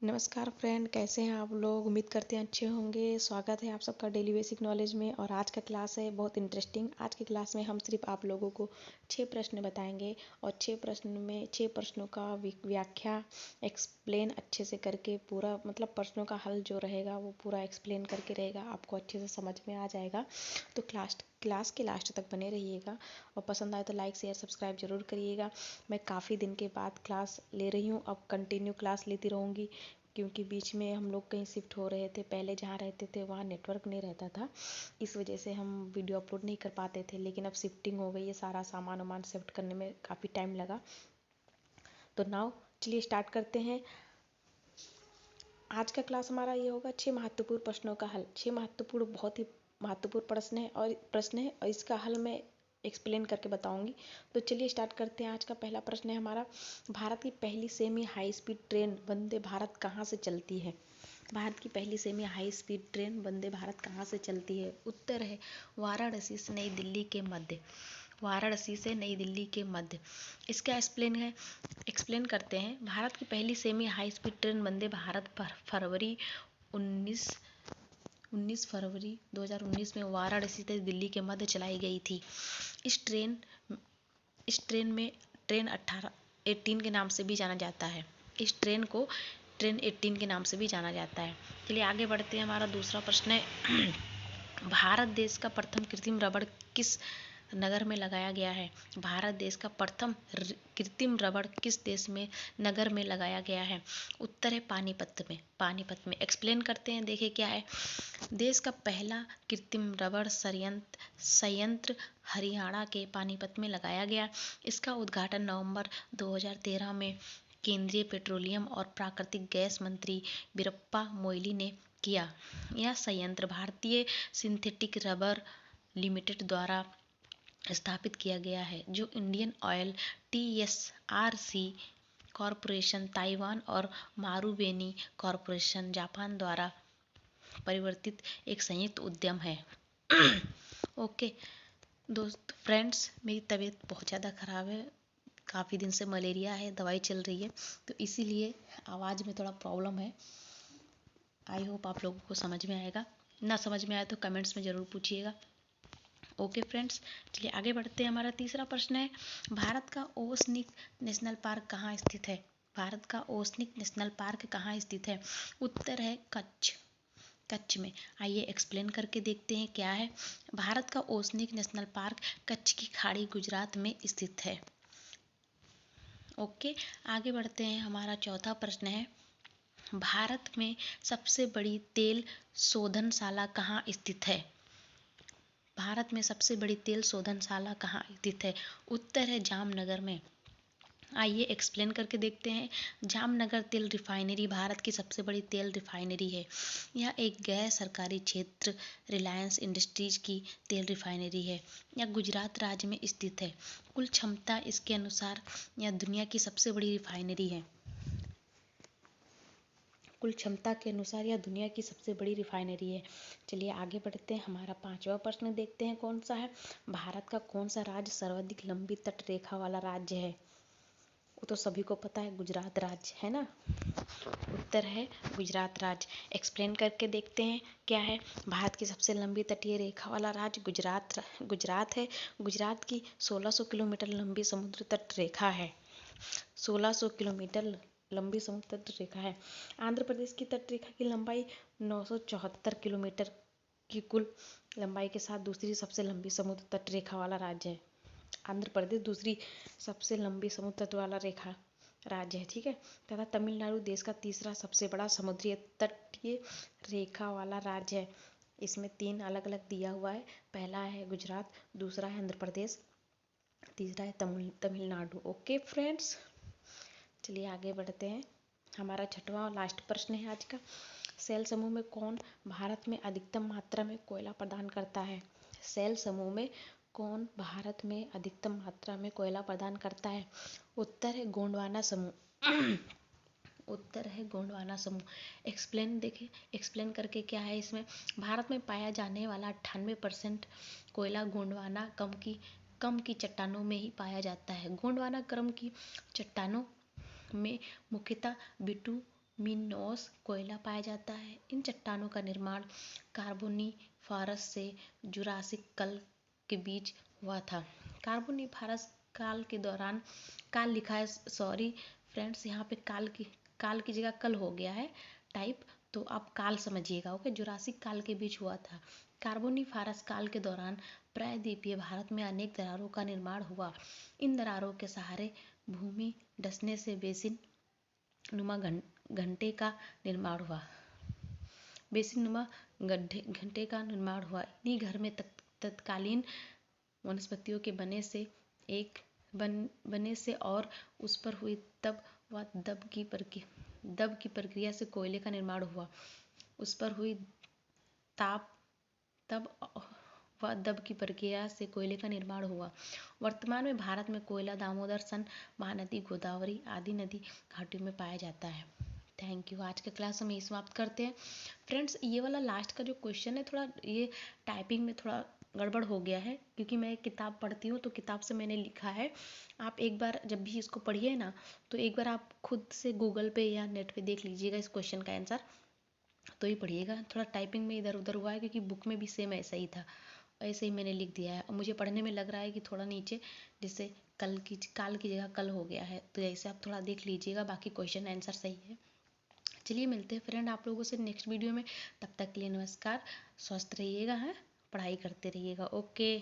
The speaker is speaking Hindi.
नमस्कार फ्रेंड, कैसे हैं आप लोग। उम्मीद करते हैं अच्छे होंगे। स्वागत है आप सबका डेली बेसिक नॉलेज में। और आज का क्लास है बहुत इंटरेस्टिंग। आज की क्लास में हम सिर्फ आप लोगों को 6 प्रश्न बताएंगे और 6 प्रश्नों का व्याख्या एक्सप्लेन अच्छे से करके पूरा मतलब प्रश्नों का हल जो रहेगा वो पूरा एक्सप्लेन करके रहेगा, आपको अच्छे से समझ में आ जाएगा। तो क्लास के लास्ट तक बने रहिएगा और पसंद आए तो लाइक शेयर सब्सक्राइब जरूर करिएगा। मैं काफ़ी दिन के बाद क्लास ले रही हूँ, अब कंटिन्यू क्लास लेती रहूँगी क्योंकि बीच में हम लोग कहीं शिफ्ट हो रहे थे। पहले जहाँ रहते थे वहाँ नेटवर्क नहीं रहता था, इस वजह से हम वीडियो अपलोड नहीं कर पाते थे। लेकिन अब शिफ्टिंग हो गई है, सारा सामान वामान शिफ्ट करने में काफ़ी टाइम लगा। तो नाउ चलिए स्टार्ट करते हैं। आज का क्लास हमारा ये होगा 6 महत्वपूर्ण प्रश्नों का हल। 6 महत्वपूर्ण बहुत ही महत्वपूर्ण प्रश्न है और इसका हल मैं एक्सप्लेन करके बताऊंगी। तो चलिए स्टार्ट करते हैं। आज का पहला प्रश्न है हमारा, भारत की पहली semi high speed train Vande Bharat कहाँ से चलती है। भारत की पहली semi high speed train Vande Bharat कहाँ से चलती है। उत्तर है वाराणसी से नई दिल्ली के मध्य। वाराणसी से नई दिल्ली के मध्य। इसका एक्सप्लेन करते हैं। भारत की पहली semi high speed train Vande Bharat पर फरवरी 19 फरवरी 2019 में वाराणसी से दिल्ली के मध्य चलाई गई थी। इस ट्रेन में ट्रेन 18 के नाम से भी जाना जाता है। इस ट्रेन को ट्रेन 18 के नाम से भी जाना जाता है। चलिए आगे बढ़ते हैं। हमारा दूसरा प्रश्न है भारत देश का प्रथम कृत्रिम रबड़ किस नगर में लगाया गया है। भारत देश का प्रथम कृत्रिम रबड़ किस देश में नगर में लगाया गया है। उत्तर है पानीपत में। पानीपत में। एक्सप्लेन करते हैं, देखिए क्या है। देश का पहला कृत्रिम रबड़ संयंत्र हरियाणा के पानीपत में लगाया गया। इसका उद्घाटन नवंबर 2013 में केंद्रीय पेट्रोलियम और प्राकृतिक गैस मंत्री वीरप्पा मोइली ने किया। यह संयंत्र भारतीय सिंथेटिक रबर लिमिटेड द्वारा स्थापित किया गया है, जो Indian oil, TSRC corporation Taiwan और मारुबेनी कॉरपोरेशन जापान द्वारा परिवर्तित एक संयुक्त उद्यम है। ओके दोस्त फ्रेंड्स, मेरी तबीयत बहुत ज़्यादा ख़राब है। काफ़ी दिन से मलेरिया है, दवाई चल रही है, तो इसीलिए आवाज़ में थोड़ा प्रॉब्लम है। आई होप आप लोगों को समझ में आएगा। ना समझ में आए तो कमेंट्स में ज़रूर पूछिएगा। ओके फ्रेंड्स, चलिए आगे बढ़ते हैं। हमारा तीसरा प्रश्न है, भारत का ओसनिक नेशनल पार्क कहाँ स्थित है। भारत का ओसनिक नेशनल पार्क कहाँ स्थित है। उत्तर है कच्छ में। आइए एक्सप्लेन करके देखते हैं क्या है। भारत का ओसनिक नेशनल पार्क कच्छ की खाड़ी गुजरात में स्थित है। ओके आगे बढ़ते हैं। हमारा चौथा प्रश्न है, भारत में सबसे बड़ी तेल शोधनशाला कहाँ स्थित है। भारत में सबसे बड़ी तेल शोधनशाला कहाँ स्थित है। उत्तर है जामनगर में। आइए एक्सप्लेन करके देखते हैं। जामनगर तेल रिफाइनरी भारत की सबसे बड़ी तेल रिफाइनरी है। यह एक गैर सरकारी क्षेत्र रिलायंस इंडस्ट्रीज की तेल रिफाइनरी है। यह गुजरात राज्य में स्थित है। कुल क्षमता इसके अनुसार यह दुनिया की सबसे बड़ी रिफाइनरी है। कुल क्षमता के अनुसार यह दुनिया की सबसे बड़ी रिफाइनरी है। चलिए आगे बढ़ते हैं। हमारा पांचवा प्रश्न देखते हैं कौन सा है। भारत का कौन सा राज्य सर्वाधिक लंबी तट रेखा वाला राज्य है। वो तो सभी को पता है, गुजरात राज्य है ना। उत्तर है गुजरात राज्य। एक्सप्लेन करके देखते हैं क्या है। भारत की सबसे लंबी तटीय रेखा वाला राज्य गुजरात है। गुजरात की 1600 किलोमीटर लंबी समुद्र तट रेखा है। 1600 किलोमीटर लंबी समुद्र तट रेखा है। आंध्र प्रदेश की तट रेखा की लंबाई 974 किलोमीटर की कुल लंबाई के साथ दूसरी सबसे लंबी समुद्र तट रेखा वाला राज्य है। आंध्र प्रदेश दूसरी सबसे लंबी समुद्र तट वाला रेखा राज्य है, ठीक है। तथा तमिलनाडु देश का तीसरा सबसे बड़ा समुद्री तटीय रेखा वाला राज्य है। इसमें 3 अलग अलग दिया हुआ है। पहला है गुजरात, दूसरा है आंध्र प्रदेश, तीसरा है तमिलनाडु। ओके फ्रेंड्स, चलिए आगे बढ़ते हैं। हमारा छठवां और लास्ट प्रश्न है आज का। सेल समूह में कौन भारत में अधिकतम मात्रा में कोयला प्रदान करता है। सेल समूह में कौन भारत में अधिकतम मात्रा में कोयला प्रदान करता है। उत्तर है गोंडवाना समूह। उत्तर है गोंडवाना समूह। एक्सप्लेन करके क्या है इसमें। भारत में पाया जाने वाला 98% कोयला गोंडवाना कम की चट्टानों में ही पाया जाता है। गोंडवाना क्रम की चट्टानों में मुख्यतः बिटू मिनोस कोयला पाया जाता है। इन चट्टानों का निर्माण कार्बोनीफारस से जुरासिक काल के बीच हुआ था। कार्बोनीफारस काल के दौरान, काल लिखा है, सॉरी फ्रेंड्स, यहाँ पे काल की जगह कल हो गया है टाइप, तो आप काल समझिएगा। ओके, जुरासिक काल के बीच हुआ था। कार्बोनीफारस काल के दौरान प्रायद्वीपीय भारत में अनेक दरारों का निर्माण हुआ। इन दरारों के सहारे भूमि धंसने से बेसिन नुमा घंटे का निर्माण हुआ। बेसिन नुमा घंटे का निर्माण हुआ। इन्हीं घर में तत्कालीन वनस्पतियों के बने से और उस पर हुई दब की प्रक्रिया से कोयले का निर्माण हुआ। उस पर हुई ताप तब व दब की प्रक्रिया से कोयले का निर्माण हुआ। वर्तमान में भारत में कोयला दामोदर, सन, महानदी, गोदावरी आदि नदी घाटियों में पाया जाता है। Thank you. आज का क्लास हम यही समाप्त करते हैं। फ्रेंड्स, ये वाला लास्ट का जो क्वेश्चन है, थोड़ा ये टाइपिंग में थोड़ा गड़बड़ हो गया है, क्योंकि मैं एक किताब पढ़ती हूँ तो किताब से मैंने लिखा है। आप एक बार जब भी इसको पढ़िए ना, तो एक बार आप खुद से गूगल पे या नेट पे देख लीजिएगा इस क्वेश्चन का आंसर, तो ही पढ़िएगा। थोड़ा टाइपिंग में इधर उधर हुआ है, क्योंकि बुक में भी सेम ऐसा ही था, ऐसे ही मैंने लिख दिया है। और मुझे पढ़ने में लग रहा है कि थोड़ा नीचे जैसे काल की जगह कल हो गया है, तो ऐसे आप थोड़ा देख लीजिएगा। बाकी क्वेश्चन आंसर सही है। चलिए मिलते हैं फ्रेंड आप लोगों से नेक्स्ट वीडियो में। तब तक के लिए नमस्कार। स्वस्थ रहिएगा, हैं, पढ़ाई करते रहिएगा। ओके।